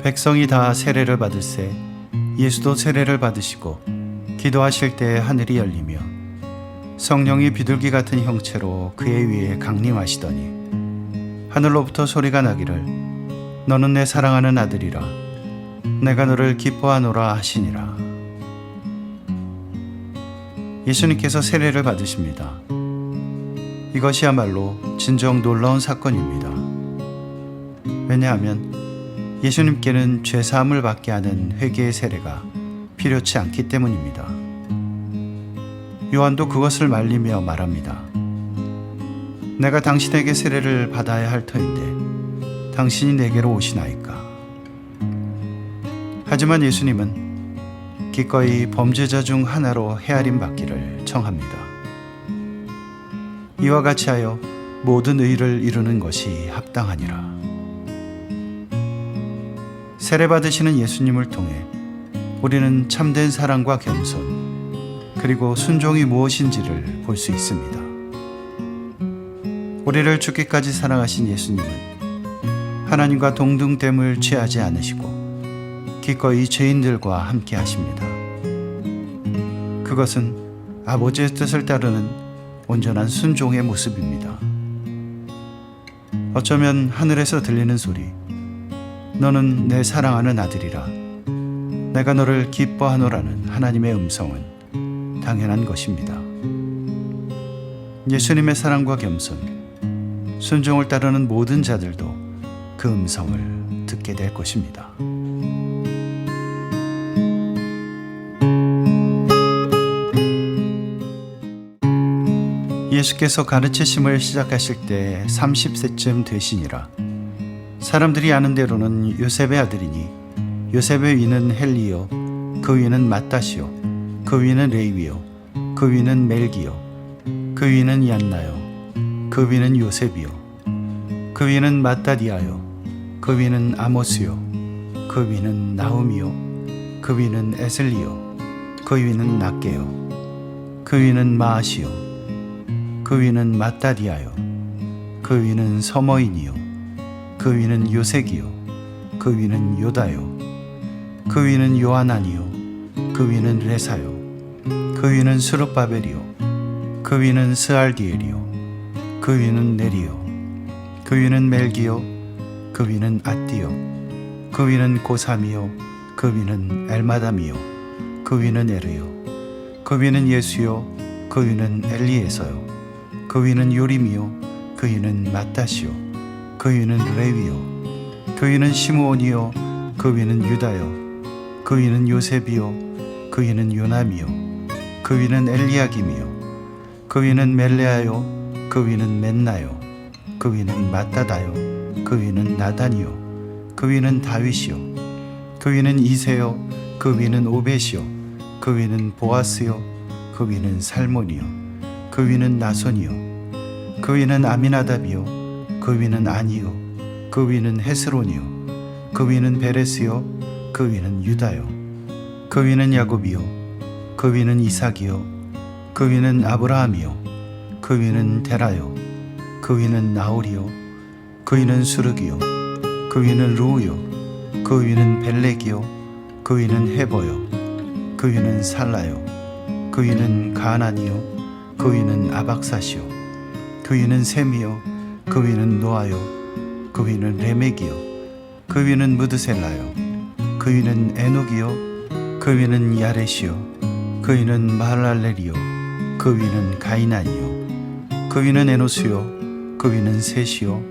백성이 다 세례를 받을새 예수도 세례를 받으시고 기도하실 때 하늘이 열리며 성령이 비둘기 같은 형체로 그의 위에 강림하시더니 하늘로부터 소리가 나기를 너는 내 사랑하는 아들이라 내가 너를 기뻐하노라 하시니라. 예수님께서 세례를 받으십니다. 이것이야말로 진정 놀라운 사건입니다. 왜냐하면 예수님께는 죄사함을 받게 하는 회개의 세례가 필요치 않기 때문입니다. 요한도 그것을 말리며 말합니다. 내가 당신에게 세례를 받아야 할 터인데 당신이 내게로 오시나이까. 하지만 예수님은 기꺼이 범죄자 중 하나로 헤아림 받기를 청합니다. 이와 같이 하여 모든 의를 이루는 것이 합당하니라. 세례 받으시는 예수님을 통해 우리는 참된 사랑과 겸손 그리고 순종이 무엇인지를 볼 수 있습니다. 우리를 죽기까지 사랑하신 예수님은 하나님과 동등됨을 취하지 않으시고 기꺼이 죄인들과 함께 하십니다. 그것은 아버지의 뜻을 따르는 온전한 순종의 모습입니다. 어쩌면 하늘에서 들리는 소리, 너는 내 사랑하는 아들이라 내가 너를 기뻐하노라는 하나님의 음성은 당연한 것입니다. 예수님의 사랑과 겸손, 순종을 따르는 모든 자들도 그 음성을 듣게 될 것입니다. 예수께서 가르치심을 시작하실 때 30세쯤 되시니라. 사람들이 아는 대로는 요셉의 아들이니 요셉의 위는 헬리요 그 위는 맏다시요 그 위는 레위요 그 위는 멜기요 그 위는 얀나요 그 위는 요셉이요 그 위는 맏다디아요 그 위는 아모스요 그 위는 나훔이요 그 위는 에슬리요 그 위는 낫게요 그 위는 마아시요 그 위는 맏다디아요 그 위는 서머인이요 그 위는 요색이요 그 위는 요다요 그 위는 요하나니요 그 위는 레사요 그 위는 스룹바벨이요 그 위는 스알디엘이요 그 위는 네리요 그 위는 멜기요 그 위는 앗디요 그 위는 고삼이요 그 위는 엘마담이요 그 위는 에르요 그 위는 예수요 그 위는 엘리에서요 그 위는 요림이요 그 위는 맏다시요 그 위는 레위요 그 위는 시므온이요 그 위는 유다요 그 위는 요셉이요 그 위는 요남이요 그 위는 엘리야김이요 그 위는 멜레아요 그 위는 멘나요 그 위는 맏다다요 그 위는 나단이요 그 위는 다윗이요 그 위는 이세요 그 위는 오벳이요 그 위는 보아스요 그 위는 살몬이요 그 위는 나손이요 그 위는 아미나답이요 그 위는 아니요 그 위는 헤스론이요 그 위는 베레스요 그 위는 유다요 그 위는 야곱이요 그 위는 이삭이요 그 위는 아브라함이요 그 위는 데라요 그 위는 나홀이요 그 위는 수르기요 그 위는 루우요 그 위는 벨렉이요 그 위는 헤버요 그 위는 살라요 그 위는 가나니요 그 위는 아박사시요 그 위는 셈이요 그 위는 노아요 그 위는 레멕이요 그 위는 무드셀라요 그 위는 에녹이요 그 위는 야렛이요 그 위는 마할랄렐이요 그 위는 가이난이요 그 위는 에노스요 그 위는 셋이요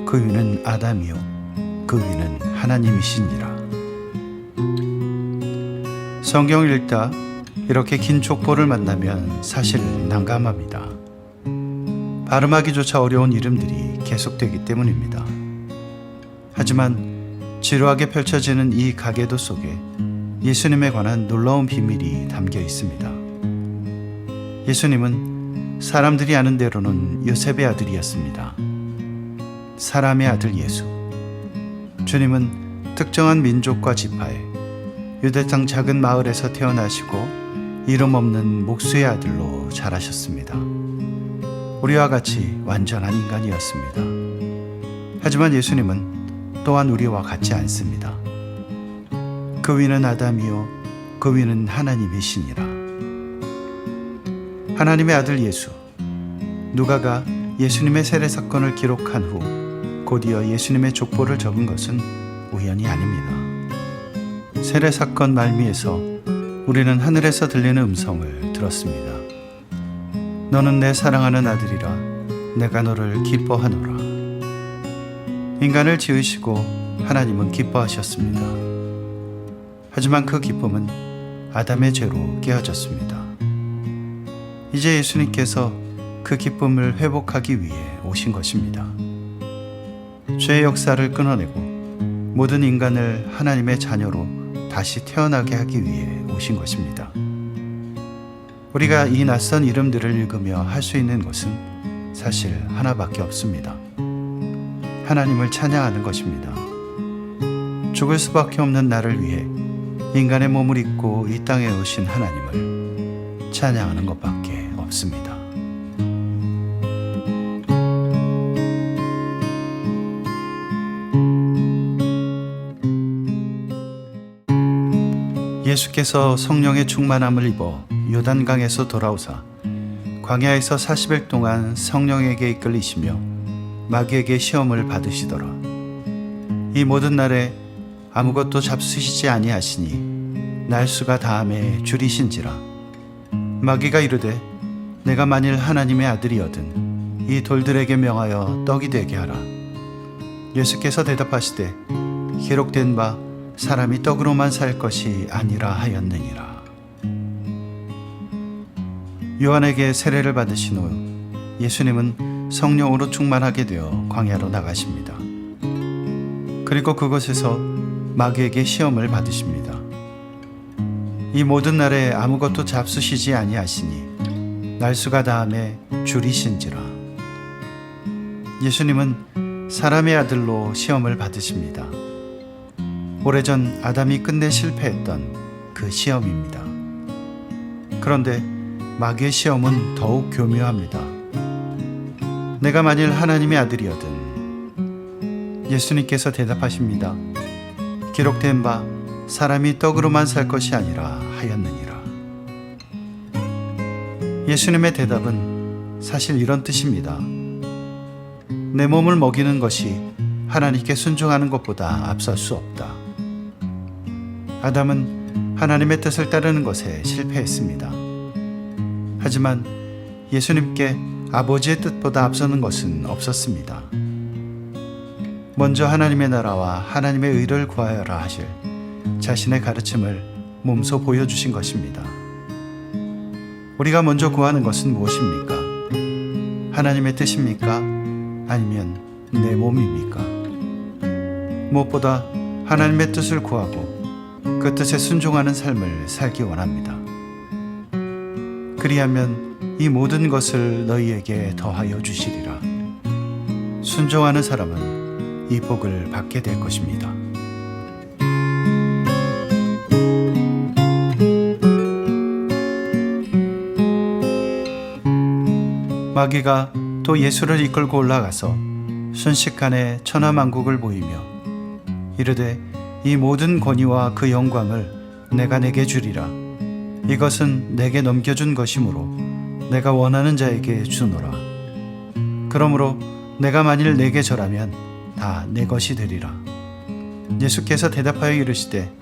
그 위는 아담이요 그 위는 하나님이시니라. 성경을 읽다 이렇게 긴 족보를 만나면 사실 난감합니다. 발음하기조차 어려운 이름들이 계속되기 때문입니다. 하지만 지루하게 펼쳐지는 이 가계도 속에 예수님에 관한 놀라운 비밀이 담겨 있습니다. 예수님은 사람들이 아는 대로는 요셉의 아들이었습니다. 사람의 아들 예수. 주님은 특정한 민족과 지파에 유대 땅 작은 마을에서 태어나시고 이름 없는 목수의 아들로 자라셨습니다. 우리와 같이 완전한 인간이었습니다. 하지만 예수님은 또한 우리와 같지 않습니다. 그 위는 아담이요 그 위는 하나님이시니라. 하나님의 아들 예수. 누가가 예수님의 세례 사건을 기록한 후 곧이어 예수님의 족보를 적은 것은 우연이 아닙니다. 세례 사건 말미에서 우리는 하늘에서 들리는 음성을 들었습니다. 너는 내 사랑하는 아들이라 내가 너를 기뻐하노라. 인간을 지으시고 하나님은 기뻐하셨습니다. 하지만 그 기쁨은 아담의 죄로 깨어졌습니다. 이제 예수님께서 그 기쁨을 회복하기 위해 오신 것입니다. 죄의 역사를 끊어내고 모든 인간을 하나님의 자녀로 다시 태어나게 하기 위해 오신 것입니다. 우리가 이 낯선 이름들을 읽으며 할 수 있는 것은 사실 하나밖에 없습니다. 하나님을 찬양하는 것입니다. 죽을 수밖에 없는 나를 위해 인간의 몸을 입고 이 땅에 오신 하나님을 찬양하는 것밖에 없습니다. 예수께서 성령의 충만함을 입어 요단강에서 돌아오사 광야에서 40일 동안 성령에게 이끌리시며 마귀에게 시험을 받으시더라. 이 모든 날에 아무것도 잡수시지 아니하시니 날수가 다함에 줄이신지라. 마귀가 이르되 내가 만일 하나님의 아들이거든 이 돌들에게 명하여 떡이 되게 하라. 예수께서 대답하시되 기록된 바 사람이 떡으로만 살 것이 아니라 하였느니라. 요한에게 세례를 받으신 후 예수님은 성령으로 충만하게 되어 광야로 나가십니다. 그리고 그곳에서 마귀에게 시험을 받으십니다. 이 모든 날에 아무것도 잡수시지 아니하시니 날수가 다함에 줄이신지라. 예수님은 사람의 아들로 시험을 받으십니다. 오래전 아담이 끝내 실패했던 그 시험입니다. 그런데 마귀의 시험은 더욱 교묘합니다. 내가 만일 하나님의 아들이거든. 예수님께서 대답하십니다. 기록된 바 사람이 떡으로만 살 것이 아니라 하였느니라. 예수님의 대답은 사실 이런 뜻입니다. 내 몸을 먹이는 것이 하나님께 순종하는 것보다 앞설 수 없다. 아담은 하나님의 뜻을 따르는 것에 실패했습니다. 하지만 예수님께 아버지의 뜻보다 앞서는 것은 없었습니다. 먼저 하나님의 나라와 하나님의 의를 구하여라 하실 자신의 가르침을 몸소 보여주신 것입니다. 우리가 먼저 구하는 것은 무엇입니까? 하나님의 뜻입니까? 아니면 내 몸입니까? 무엇보다 하나님의 뜻을 구하고 그 뜻에 순종하는 삶을 살기 원합니다. 그리하면 이 모든 것을 너희에게 더하여 주시리라. 순종하는 사람은 이 복을 받게 될 것입니다. 마귀가 또 예수를 이끌고 올라가서 순식간에 천하만국을 보이며 이르되 이 모든 권위와 그 영광을 내가 내게 주리라. 이것은 내게 넘겨준 것이므로 내가 원하는 자에게 주노라. 그러므로 내가 만일 내게 절하면 다 내 것이 되리라. 예수께서 대답하여 이르시되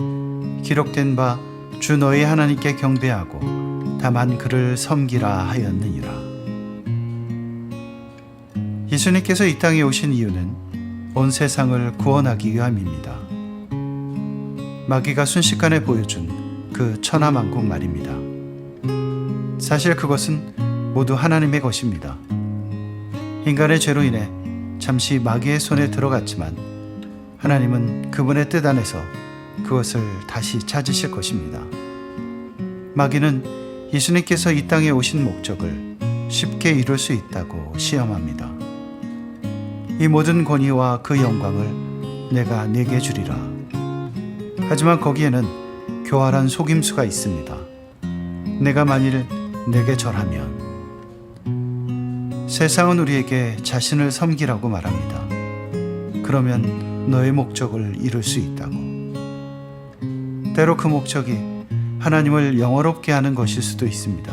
기록된 바 주 너희 하나님께 경배하고 다만 그를 섬기라 하였느니라. 예수님께서 이 땅에 오신 이유는 온 세상을 구원하기 위함입니다. 마귀가 순식간에 보여준 그 천하만국 말입니다. 사실 그것은 모두 하나님의 것입니다. 인간의 죄로 인해 잠시 마귀의 손에 들어갔지만 하나님은 그분의 뜻 안에서 그것을 다시 찾으실 것입니다. 마귀는 예수님께서 이 땅에 오신 목적을 쉽게 이룰 수 있다고 시험합니다. 이 모든 권위와 그 영광을 내가 내게 주리라. 하지만 거기에는 교활한 속임수가 있습니다. 내가 만일 내게 절하면 세상은 우리에게 자신을 섬기라고 말합니다. 그러면 너의 목적을 이룰 수 있다고. 때로 그 목적이 하나님을 영화롭게 하는 것일 수도 있습니다.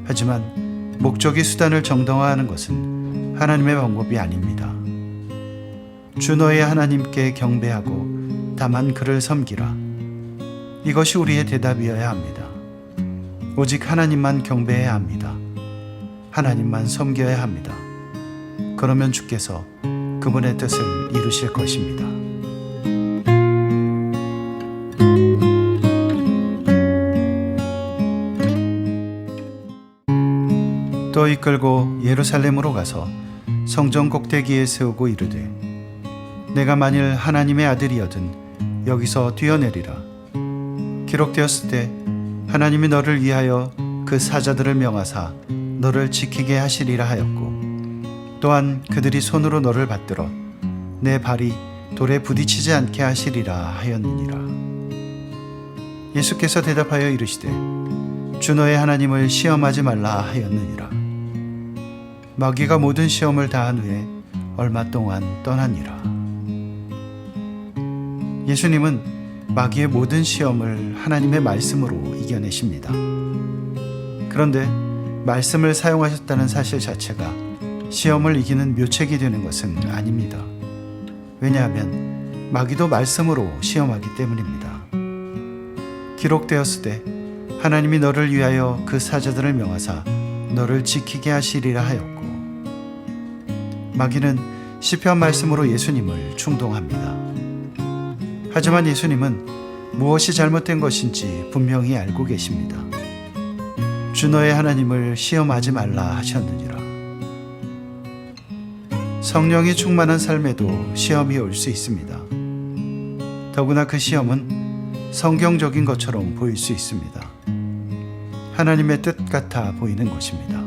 하지만 목적이 수단을 정당화하는 것은 하나님의 방법이 아닙니다. 주 너의 하나님께 경배하고 다만 그를 섬기라. 이것이 우리의 대답이어야 합니다. 오직 하나님만 경배해야 합니다. 하나님만 섬겨야 합니다. 그러면 주께서 그분의 뜻을 이루실 것입니다. 또 이끌고 예루살렘으로 가서 성전 꼭대기에 세우고 이르되 내가 만일 하나님의 아들이여든 여기서 뛰어내리라. 기록되었을 때 하나님이 너를 위하여 그 사자들을 명하사 너를 지키게 하시리라 하였고 또한 그들이 손으로 너를 받들어 내 발이 돌에 부딪히지 않게 하시리라 하였느니라. 예수께서 대답하여 이르시되 주 너의 하나님을 시험하지 말라 하였느니라. 마귀가 모든 시험을 다한 후에 얼마 동안 떠나니라. 예수님은 마귀의 모든 시험을 하나님의 말씀으로 이겨내십니다. 그런데 말씀을 사용하셨다는 사실 자체가 시험을 이기는 묘책이 되는 것은 아닙니다. 왜냐하면 마귀도 말씀으로 시험하기 때문입니다. 기록되었을 때 하나님이 너를 위하여 그 사자들을 명하사 너를 지키게 하시리라 하였고 마귀는 시편 말씀으로 예수님을 충동합니다. 하지만 예수님은 무엇이 잘못된 것인지 분명히 알고 계십니다. 주 너의 하나님을 시험하지 말라 하셨느니라. 성령이 충만한 삶에도 시험이 올 수 있습니다. 더구나 그 시험은 성경적인 것처럼 보일 수 있습니다. 하나님의 뜻 같아 보이는 것입니다.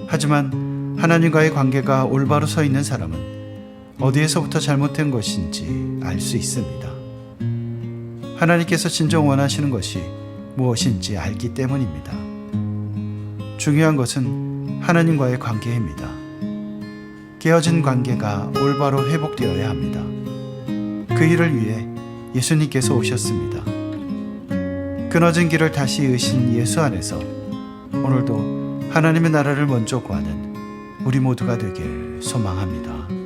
하지만 하나님과의 관계가 올바로 서 있는 사람은 어디에서부터 잘못된 것인지 알 수 있습니다. 하나님께서 진정 원하시는 것이 무엇인지 알기 때문입니다. 중요한 것은 하나님과의 관계입니다. 깨어진 관계가 올바로 회복되어야 합니다. 그 일을 위해 예수님께서 오셨습니다. 끊어진 길을 다시 이으신 예수 안에서 오늘도 하나님의 나라를 먼저 구하는 우리 모두가 되길 소망합니다.